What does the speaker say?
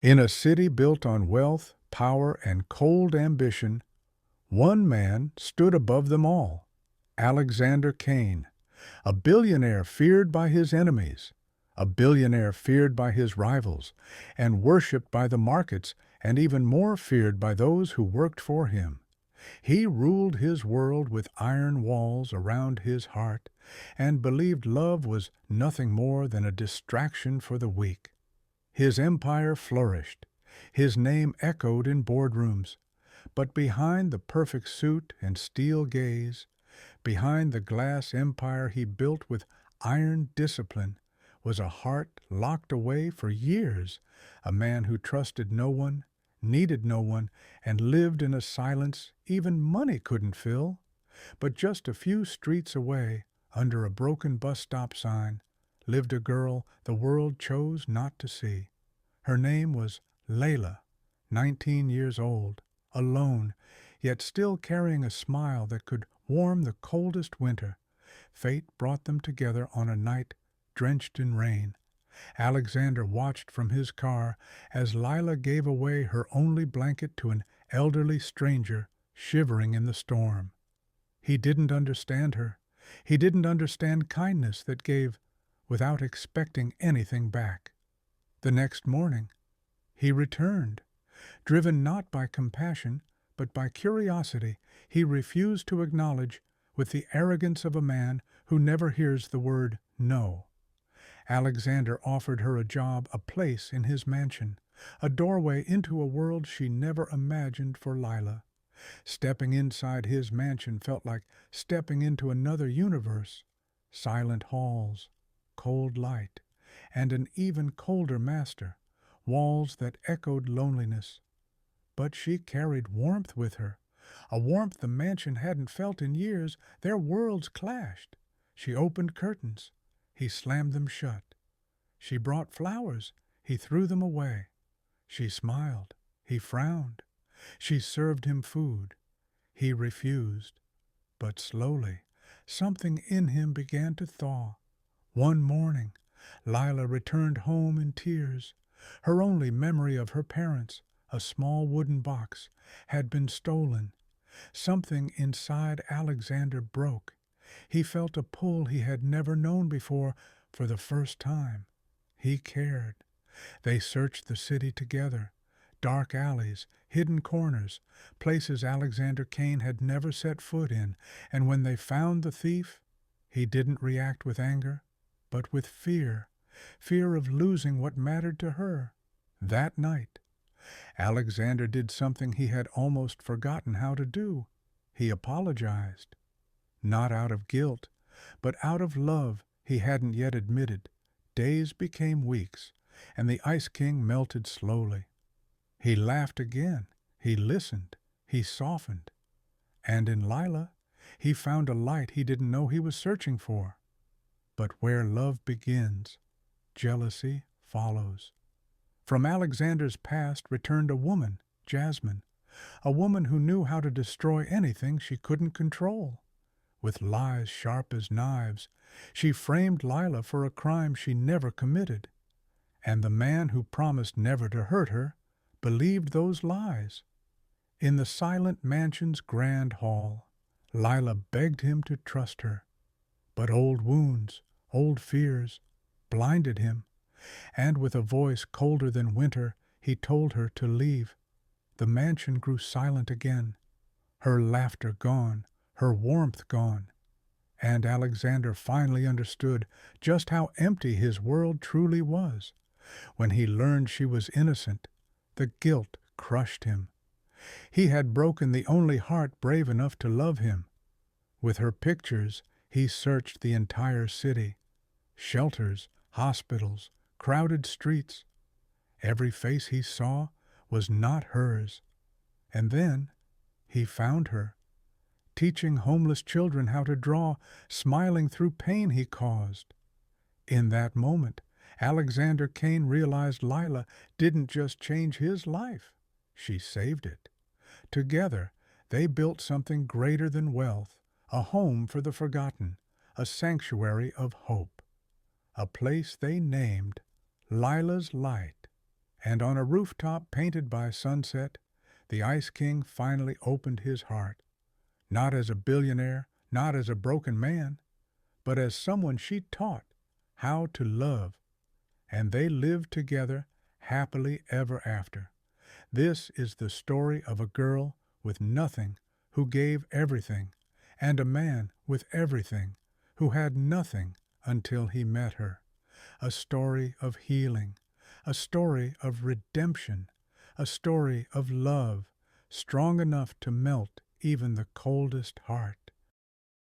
In a city built on wealth, power, and cold ambition, one man stood above them all, Alexander Kane, a billionaire feared by his enemies, a billionaire feared by his rivals, and worshipped by the markets, and even more feared by those who worked for him. He ruled his world with iron walls around his heart, and believed love was nothing more than a distraction for the weak. His empire flourished. His name echoed in boardrooms. But behind the perfect suit and steel gaze, behind the glass empire he built with iron discipline, was a heart locked away for years, a man who trusted no one, needed no one, and lived in a silence even money couldn't fill. But just a few streets away, under a broken bus stop sign, lived a girl the world chose not to see. Her name was Layla, 19 years old, alone, yet still carrying a smile that could warm the coldest winter. Fate brought them together on a night drenched in rain. Alexander watched from his car as Lila gave away her only blanket to an elderly stranger shivering in the storm. He didn't understand her. He didn't understand kindness that gave without expecting anything back. The next morning, he returned. Driven not by compassion, but by curiosity, he refused to acknowledge, with the arrogance of a man who never hears the word no. Alexander offered her a job, a place in his mansion, a doorway into a world she never imagined for Lila. Stepping inside his mansion felt like stepping into another universe. Silent halls, cold light, and an even colder master, walls that echoed loneliness. But she carried warmth with her, a warmth the mansion hadn't felt in years. Their worlds clashed. She opened curtains. He slammed them shut. She brought flowers. He threw them away. She smiled. He frowned. She served him food. He refused. But slowly, something in him began to thaw. One morning, Lila returned home in tears. Her only memory of her parents, a small wooden box, had been stolen. Something inside Alexander broke. He felt a pull he had never known before. For the first time, he cared. They searched the city together. Dark alleys, hidden corners, places Alexander Kane had never set foot in, and when they found the thief, he didn't react with anger, but with fear, fear of losing what mattered to her. That night, Alexander did something he had almost forgotten how to do. He apologized. Not out of guilt, but out of love he hadn't yet admitted. Days became weeks, and the Ice King melted slowly. He laughed again. He listened. He softened. And in Lila, he found a light he didn't know he was searching for. But where love begins, jealousy follows. From Alexander's past returned a woman, Jasmine, a woman who knew how to destroy anything she couldn't control. With lies sharp as knives, she framed Lila for a crime she never committed. And the man who promised never to hurt her believed those lies. In the silent mansion's grand hall, Lila begged him to trust her. But old wounds, old fears, blinded him, and with a voice colder than winter, he told her to leave. The mansion grew silent again, her laughter gone, her warmth gone, and Alexander finally understood just how empty his world truly was. When he learned she was innocent, the guilt crushed him. He had broken the only heart brave enough to love him. With her pictures, he searched the entire city. Shelters, hospitals, crowded streets. Every face he saw was not hers. And then he found her, teaching homeless children how to draw, smiling through pain he caused. In that moment, Alexander Kane realized Lila didn't just change his life, she saved it. Together, they built something greater than wealth, a home for the forgotten, a sanctuary of hope, a place they named Lila's Light. And on a rooftop painted by sunset, the Ice King finally opened his heart, not as a billionaire, not as a broken man, but as someone she taught how to love. And they lived together happily ever after. This is the story of a girl with nothing who gave everything, and a man with everything who had nothing until he met her. A story of healing, a story of redemption, a story of love strong enough to melt even the coldest heart.